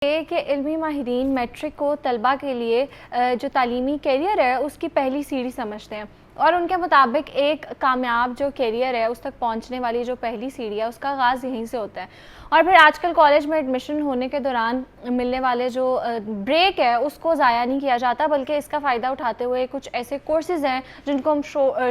कि इल्मी माहिरीन मैट्रिक को तलबा के लिए जो तालीमी कैरियर है उसकी पहली सीढ़ी समझते हैं और उनके मुताबिक एक कामयाब जो कैरियर है उस तक पहुंचने वाली जो पहली सीढ़ी है उसका आगाज़ यहीं से होता है। और फिर आजकल कॉलेज में एडमिशन होने के दौरान मिलने वाले जो ब्रेक है उसको ज़ाया नहीं किया जाता, बल्कि इसका फ़ायदा उठाते हुए कुछ ऐसे कोर्सेज़ हैं जिनको हम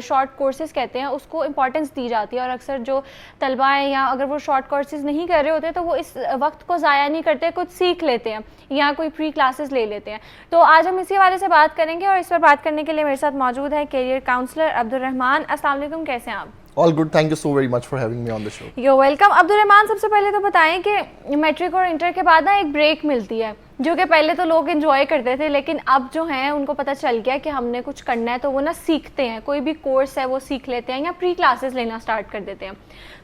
शॉर्ट कोर्सेज़ कहते हैं, उसको इम्पॉर्टेंस दी जाती है। और अक्सर जो तलबा हैं या अगर वो शॉर्ट कोर्सेज़ नहीं कर रहे होते तो वो इस वक्त को ज़ाया नहीं करते, कुछ सीख लेते हैं या कोई प्री क्लासेस ले लेते हैं। तो आज हम इसी हवाले से बात करेंगे और इस पर बात करने के लिए मेरे साथ मौजूद है कैरियर काउंसलर अब्दुल रहमान। अस्सलाम वालेकुम, कैसे हैं आप? All good. Thank you so very much for having me on the show. You're welcome. Abdul Rahman, सबसे पहले तो बताएं कि मैट्रिक और इंटर के बाद ना एक ब्रेक मिलती है जो कि पहले तो लोग एंजॉय करते थे, लेकिन अब जो हैं उनको पता चल गया कि हमने कुछ करना है तो वो ना सीखते हैं, कोई भी कोर्स है वो सीख लेते हैं या प्री क्लासेस लेना स्टार्ट कर देते हैं।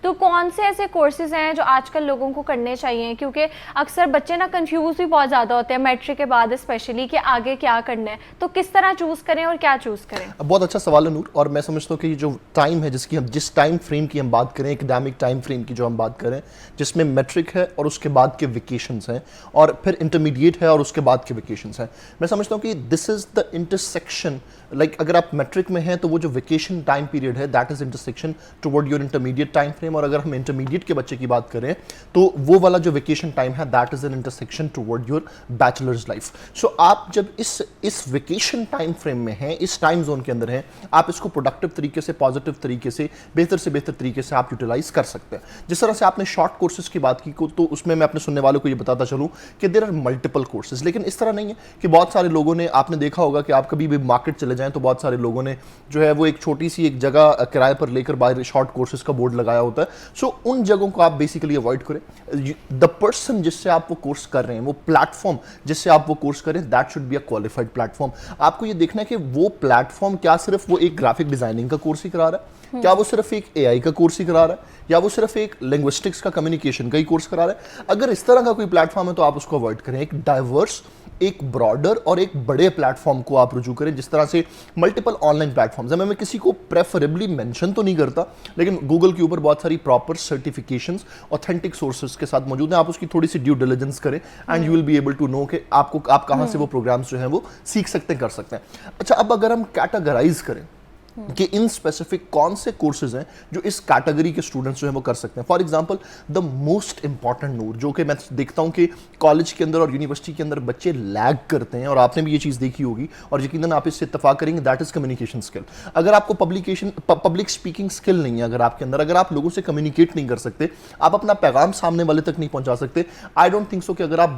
तो कौन से ऐसे कोर्सेज हैं जो आजकल लोगों को करने चाहिए, क्योंकि अक्सर बच्चे ना कंफ्यूज भी बहुत ज़्यादा होते हैं मैट्रिक के बाद स्पेशली कि आगे क्या करना है, तो किस तरह चूज़ करें और क्या चूज़ करें? बहुत अच्छा सवाल है नूर, और मैं समझता हूँ कि जो टाइम है जिस टाइम फ्रेम की हम बात करें, एकेडमिक टाइम फ्रेम की जो हम बात करें, जिसमें मैट्रिक है और उसके बाद के वेकेशंस हैं और फिर इंटरमीडिएट है और उसके बाद के वेकेशंस हैं, मैं समझता हूँ कि this is the intersection. Like अगर आप मैट्रिक में हैं तो वो जो वेकेशन टाइम पीरियड है that is intersection toward your intermediate time frame, और अगर हम इंटरमीडिएट के बच्चे की बात करें तो वो वाला जो वेकेशन टाइम है that is an intersection toward your bachelors life. So आप जब इस वेकेशन टाइम फ्रेम में हैं, इस टाइम जोन के अंदर हैं, आप इसको प्रोडक्टिव तरीके से, पॉजिटिव तरीके से बेहतर तरीके से आप यूटिलाइज कर सकते हैं। जिस तरह से आपने शॉर्ट कोर्सेज की बात की को, तो उसमें मैं अपने सुनने वालों को ये बताता चलूँ कि देयर आर मल्टीपल कोर्सेज, लेकिन इस तरह नहीं है कि बहुत सारे लोगों ने, आपने देखा होगा कि आप कभी भी मार्केट चले जाएं तो बहुत सारे लोगों ने जो है वो एक छोटी सी एक जगह किराए पर लेकर बाहर शॉर्ट कोर्सेज का बोर्ड लगाया होता है। सो उन जगहों को आप बेसिकली अवॉइड करें। द पर्सन जिससे आप वो कोर्स कर रहे हैं, वो प्लेटफॉर्म जिससे आप वो कोर्स करें, that should be a qualified platform. आपको ये देखना है कि वो प्लेटफॉर्म क्या सिर्फ वो एक ग्राफिक डिजाइनिंग का कोर्स ही करा रहा है, क्या वो सिर्फ एक एआई का कोर्स ही करा रहा है, या वो सिर्फ एक लिंग्विस्टिक्स का, कम्युनिकेशन का ही कोर्स करा रहा है। अगर इस तरह का कोई प्लेटफॉर्म है तो आप उसको अवॉइड करें। एक डाइवर्स, एक ब्रॉडर और एक बड़े प्लेटफॉर्म को आप रुजू करें, जिस तरह से मल्टीपल ऑनलाइन प्लेटफॉर्म्स हैं। मैं किसी को प्रेफरेबली मेंशन तो नहीं करता, लेकिन गूगल के ऊपर बहुत सारी प्रॉपर सर्टिफिकेशंस ऑथेंटिक सोर्सेज के साथ मौजूद हैं। आप उसकी थोड़ी सी ड्यू डिलिजेंस करें and you will be able to know कि आप कहाँ से वो प्रोग्राम्स जो हैं वो सीख सकते हैं, कर सकते हैं। अच्छा, अब अगर हम कैटेगराइज करें कि इन स्पेसिफिक कौन से कोर्सेज हैं जो इस कैटेगरी के स्टूडेंट्स जो है वो कर सकते हैं। For example the most important नूर, जो कि मैं देखता हूं कि कॉलेज के अंदर और यूनिवर्सिटी के अंदर बच्चे लैग करते हैं, और आपने भी ये चीज़ देखी होगी और यकीनन आप इससे इत्तेफाक करेंगे, दैट इज कम्युनिकेशन स्किल। अगर आपको पब्लिक स्पीकिंग स्किल नहीं है, अगर आपके अंदर, अगर आप लोगों से कम्युनिकेट नहीं कर सकते, आप अपना पैगाम सामने वाले तक नहीं पहुंचा सकते, आई डोंट थिंक सो कि अगर आप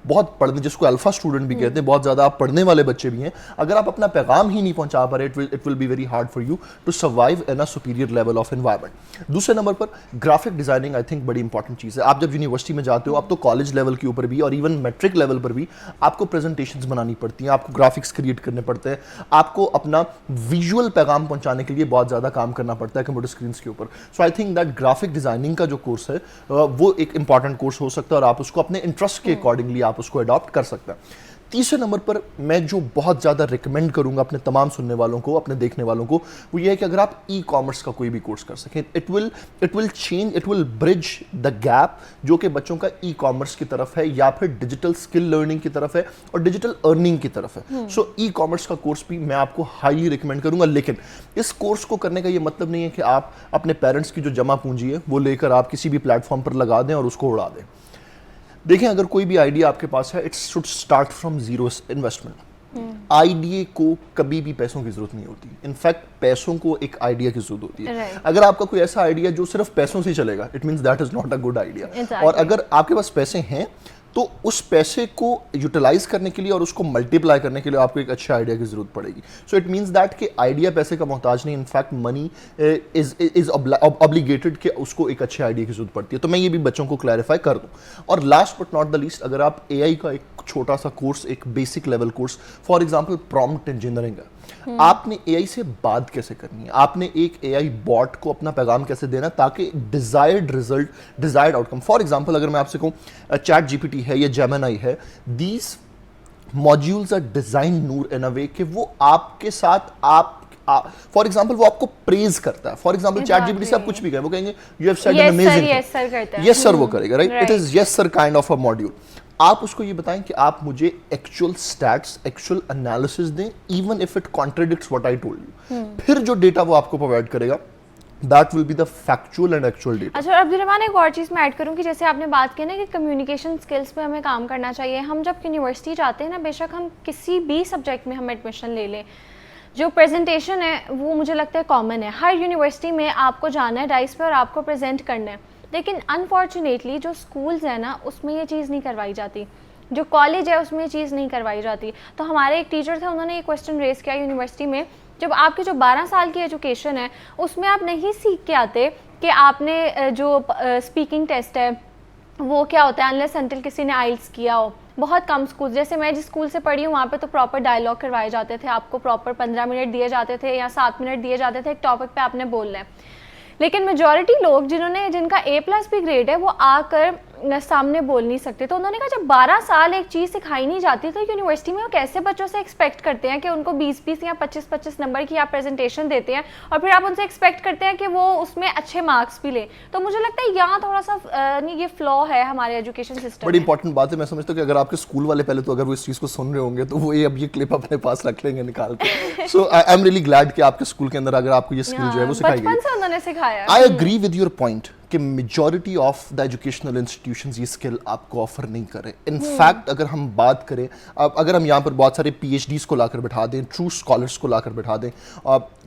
बहुत पढ़ने, जिसको अल्फा स्टूडेंट भी कहते हैं, बहुत ज़्यादा आप पढ़ने वाले बच्चे भी हैं, अगर आप अपना पैगाम ही नहीं पहुंचा पा रहे, it will be very hard for you to survive in a superior level of environment. दूसरे नंबर पर ग्राफिक डिजाइनिंग आई थिंक बड़ी इंपॉर्टेंट चीज़ है। आप जब यूनिवर्सिटी में जाते हो, आप तो कॉलेज लेवल के ऊपर भी और इवन मैट्रिक लेवल पर भी आपको प्रेजेंटेशंस बनानी पड़ती हैं, आपको ग्राफिक्स क्रिएट करने पड़ते हैं, आपको अपना विजुअल पैगाम पहुंचाने के लिए बहुत ज़्यादा काम करना पड़ता है कंप्यूटर स्क्रीन के ऊपर। So I think that graphic designing का जो कोर्स है वो एक इंपॉर्टेंट कोर्स हो सकता है, और आप उसको अपने इंटरेस्ट के अकॉर्डिंगली आप उसको अडॉप्ट कर सकते हैं। तीसरे नंबर पर मैं जो बहुत ज़्यादा रिकमेंड करूंगा अपने तमाम सुनने वालों को, अपने देखने वालों को, वो ये है कि अगर आप ई कॉमर्स का कोई भी कोर्स कर सकें, it will bridge the gap जो कि बच्चों का ई कॉमर्स की तरफ है या फिर डिजिटल स्किल लर्निंग की तरफ है और डिजिटल अर्निंग की तरफ है। सो ई कॉमर्स का कोर्स भी मैं आपको हाईली रिकमेंड करूंगा, लेकिन इस कोर्स को करने का ये मतलब नहीं है कि आप अपने पेरेंट्स की जो जमा पूंजी है वो लेकर आप किसी भी प्लेटफॉर्म पर लगा दें और उसको उड़ा दें। देखें, अगर कोई भी आइडिया आपके पास है, it should start from zero investment. Idea को कभी भी पैसों की जरूरत नहीं होती, इनफैक्ट पैसों को एक आइडिया की जरूरत होती है। अगर आपका कोई ऐसा आइडिया जो सिर्फ पैसों से चलेगा, it means that is not a good idea. और अगर आपके पास पैसे हैं तो उस पैसे को यूटिलाइज करने के लिए और उसको मल्टीप्लाई करने के लिए आपको एक अच्छे आइडिया की जरूरत पड़ेगी। सो इट मींस दैट कि आइडिया पैसे का मोहताज नहीं, इनफैक्ट मनी इज ऑब्लिगेटेड कि उसको एक अच्छे आइडिया की जरूरत पड़ती है। तो मैं ये भी बच्चों को क्लैरिफाई कर दूं। और last but not the least, अगर आप एआई का एक छोटा सा कोर्स, एक basic level course, for example prompt engineering है, आपने एआई से बात कैसे करनी है, आपने एक एआई बॉट को अपना पैगाम कैसे देना ताकि desired result, desired outcome. For example अगर मैं आपसे कहूं चैट जीपीटी है या जेमिनी है, दीज मॉड्यूल्स आर डिजाइन नूर इन अ वे कि वो आपके साथ फॉर एग्जाम्पल वो आपको प्रेज करता है। फॉर एग्जाम्पल चैट जीपीटी से आप कुछ भी कहें, वो कहेंगे you have said an amazing, yes sir yes sir वो करेगा, right? It is yes sir kind of a module. आप उसको ये बताएं कि आप मुझे एक्चुअल स्टैट्स, एक्चुअल एनालिसिस दें, even if it contradicts what I told you. फिर जो डेटा वो आपको प्रोवाइड करेगा, that will be the factual and actual data. अच्छा, अब रहमान एक और चीज़ मैं ऐड करूँ कि जैसे आपने बात की ना कि कम्युनिकेशन स्किल्स पे हमें काम करना चाहिए। हम जब यूनिवर्सिटी जाते हैं ना, बेशक हम किसी भी सब्जेक्ट में हम एडमिशन ले लें, जो प्रेजेंटेशन है वो मुझे लगता है कॉमन है। हर यूनिवर्सिटी में आपको जाना है डाइस पे और आपको प्रेजेंट करना है, लेकिन अनफॉर्चुनेटली जो स्कूल्स हैं ना उसमें ये चीज़ नहीं करवाई जाती, जो कॉलेज है उसमें ये चीज़ नहीं करवाई जाती। तो हमारे एक टीचर थे, उन्होंने ये क्वेश्चन रेज किया यूनिवर्सिटी में, जब आपकी जो 12 साल की एजुकेशन है उसमें आप नहीं सीख के आते कि आपने जो स्पीकिंग टेस्ट है वो क्या होता है, अनलेस अनटिल किसी ने आइल्स किया हो। बहुत कम स्कूल, जैसे मैं जिस स्कूल से पढ़ी हूँ वहाँ पे तो प्रॉपर डायलॉग करवाए जाते थे, आपको प्रॉपर 15 मिनट दिए जाते थे या 7 मिनट दिए जाते थे, एक टॉपिक पे आपने बोलना है। लेकिन मेजॉरिटी लोग जिनका A+ भी ग्रेड है वो आकर सामने बोल नहीं सकते। तो उन्होंने कहा जब 12 साल एक चीज़ सिखाई नहीं जाती तो यूनिवर्सिटी में वो कैसे बच्चों से एक्सपेक्ट करते हैं कि उनको 20-20 या 25-25 नंबर की आप प्रेजेंटेशन देते हैं और फिर आप उनसे एक्सपेक्ट करते हैं कि वो उसमें अच्छे मार्क्स भी लें। तो मुझे लगता है यहाँ थोड़ा सा ये फ्लॉ है हमारे एजुकेशन सिस्टम बड़ी में। इंपॉर्टेंट बात है। मैं समझता हूँ कि अगर आपके स्कूल वाले पहले तो अगर वो इस चीज़ को सुन रहे होंगे तो वो ये अब ये क्लिप अपने पास रख लेंगे निकाल के। सो आई एम रियली ग्लैड कि आपके स्कूल के अंदर अगर आपको ये स्किल जो है वो सिखाई गई। बचपन से उन्होंने सिखाया। I agree with your point कि majority of the educational institutions ये स्किल आपको ऑफर नहीं कर रहे। इनफैक्ट अगर हम बात करें, अगर हम यहाँ पर बहुत सारे PhDs को लाकर बैठा दें, ट्रू स्कॉलर्स को लाकर बैठा दें,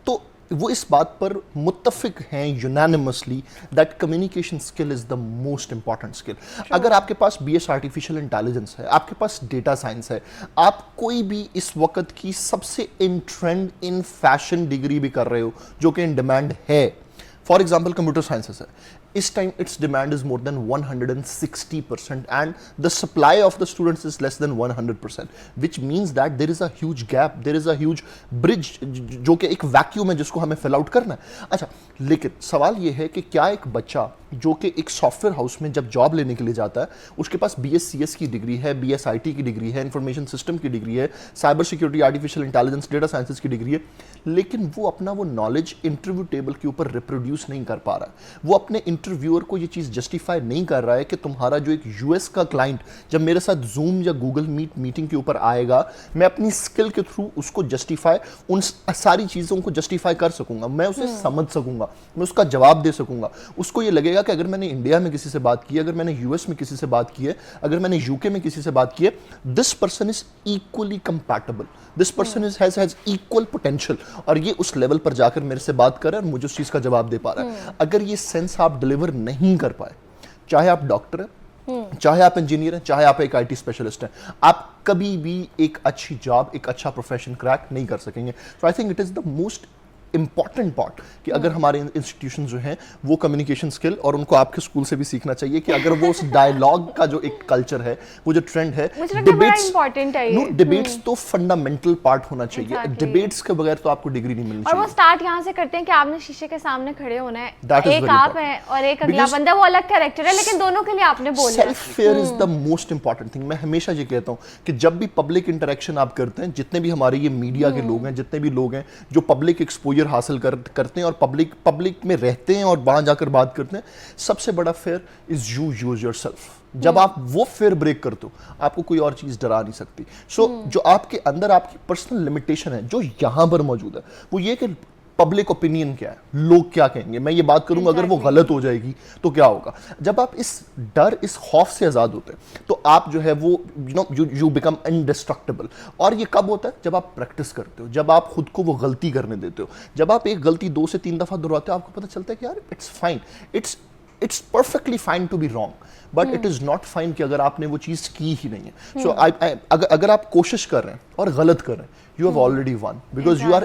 तो वो इस बात पर मुत्तफिक हैं unanimously that communication skill is the most important skill. अगर आपके पास BS आर्टिफिशियल इंटेलिजेंस है, आपके पास डेटा साइंस है, आप कोई भी इस वक्त की सबसे इन ट्रेंड इन फैशन डिग्री भी कर रहे हो जो कि इन डिमांड है, फॉर एग्जाम्पल कंप्यूटर साइंसेस है, इस time its demand is more than 160% and the supply of the students is less than 100%, which means that there is a huge gap, there is a huge bridge जो कि एक vacuum है जिसको हमें fill out करना है। अच्छा, लेकिन सवाल ये है कि क्या एक बच्चा जो कि एक सॉफ्टवेयर हाउस में जब जॉब लेने के लिए जाता है, उसके पास BScs की डिग्री है, BSIT की डिग्री है, इंफॉर्मेशन सिस्टम की डिग्री है, cyber security, artificial intelligence, data sciences की डिग्री है, लेकिन वो अपना वो नॉलेज इंटरव्यू टेबल के ऊपर रिप्रोड्यूस नहीं कर पा रहा है, वो अपने इंटरव्यूअर को ये चीज़ जस्टिफाई नहीं कर रहा है कि तुम्हारा जो एक US का क्लाइंट जब मेरे साथ जूम या गूगल मीट मीटिंग के ऊपर आएगा, मैं अपनी स्किल के थ्रू उसको जस्टिफाई, उन सारी चीज़ों को जस्टिफाई कर सकूंगा, मैं उसे समझ सकूंगा, मैं उसका जवाब दे सकूंगा। उसको ये लगेगा कि अगर मैंने इंडिया में किसी से बात की है, अगर मैंने US में किसी से बात की है, अगर मैंने UK में किसी से बात की है, this person is equally compatible, this person has equal potential, और ये उस लेवल पर जाकर मेरे से बात कर रहा है और मुझे उस चीज़ का जवाब दे पा रहा है। अगर ये सेंस आप डिलीवर नहीं कर पाए, चाहे आप डॉक्टर हैं, चाहे आप इंजीनियर हैं, चाहे आप एक IT स्पेशलिस्ट हैं, आप कभी भी एक अच्छी जॉब, एक अच्छा प्रोफेशन क्रैक नहीं कर सकेंगे। So I think it is the most important part कि अगर हमारे इंस्टीट्यूशन जो हैं वो कम्युनिकेशन स्किल, और उनको आपके स्कूल से भी सीखना चाहिए कि अगर वो उस डायलॉग का जो एक कल्चर है, वो जो ट्रेंड है, डिबेट्स तो फंडामेंटल पार्ट होना चाहिए। डिबेट्स के बगैर तो आपको डिग्री नहीं मिलनी चाहिए। और वो स्टार्ट यहाँ से करते हैं कि आपने शीशे के सामने खड़े होना है, एक आप हैं और एक अगला बंदा, वो अलग कैरेक्टर है लेकिन दोनों के लिए आपने बोलना है। Self fair is the most important thing. मैं हमेशा ये कहता हूँ कि जब भी पब्लिक इंटरेक्शन आप करते हैं, जितने भी हमारे ये मीडिया के लोग हैं, जितने भी लोग हैं जो पब्लिक एक्सपोजर हासिल करते हैं और पब्लिक में रहते हैं और वहां जाकर बात करते हैं, सबसे बड़ा fair is you use yourself. जब आप वो फेयर ब्रेक करते हो, आपको कोई और चीज डरा नहीं सकती। सो जो आपके अंदर आपकी पर्सनल लिमिटेशन है जो यहां पर मौजूद है, वो ये कि पब्लिक ओपिनियन क्या है, लोग क्या कहेंगे, मैं ये बात करूंगा अगर वो गलत हो जाएगी तो क्या होगा। जब आप इस डर, इस खौफ से आज़ाद होते हैं तो आप जो है वो यू बिकम इनडिस्ट्रक्टेबल। और ये कब होता है? जब आप प्रैक्टिस करते हो, जब आप खुद को वो गलती करने देते हो, जब आप एक गलती 2 से 3 दफ़ा दोहराते हो, आपको पता चलता है कि यार it's fine, it's perfectly fine to be wrong, but it is not fine कि अगर आपने वो चीज़ की ही नहीं है। सो अगर आप कोशिश कर रहे हैं और गलत कर रहे हैं, you have already won because you are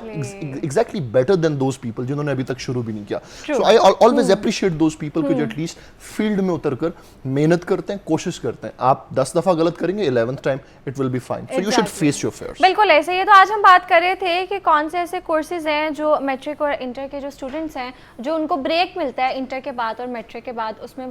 exactly better than those people जिन्होंने अभी तक शुरू भी नहीं किया। So I always appreciate those people कि जो एटलीस्ट फील्ड में उतरकर मेहनत करते हैं, कोशिश करते हैं। आप 10 दफ़ा गलत करेंगे, 11th time it will be fine. So you should face your fears. बिल्कुल ऐसे ही। तो आज हम बात कर रहे थे कि कौन से ऐसे कोर्सेज हैं जो मैट्रिक और इंटर के जो स्टूडेंट्स हैं, जो उनको ब्रेक मिलता है इंटर के बाद और मैट्रिक के बाद, उसमें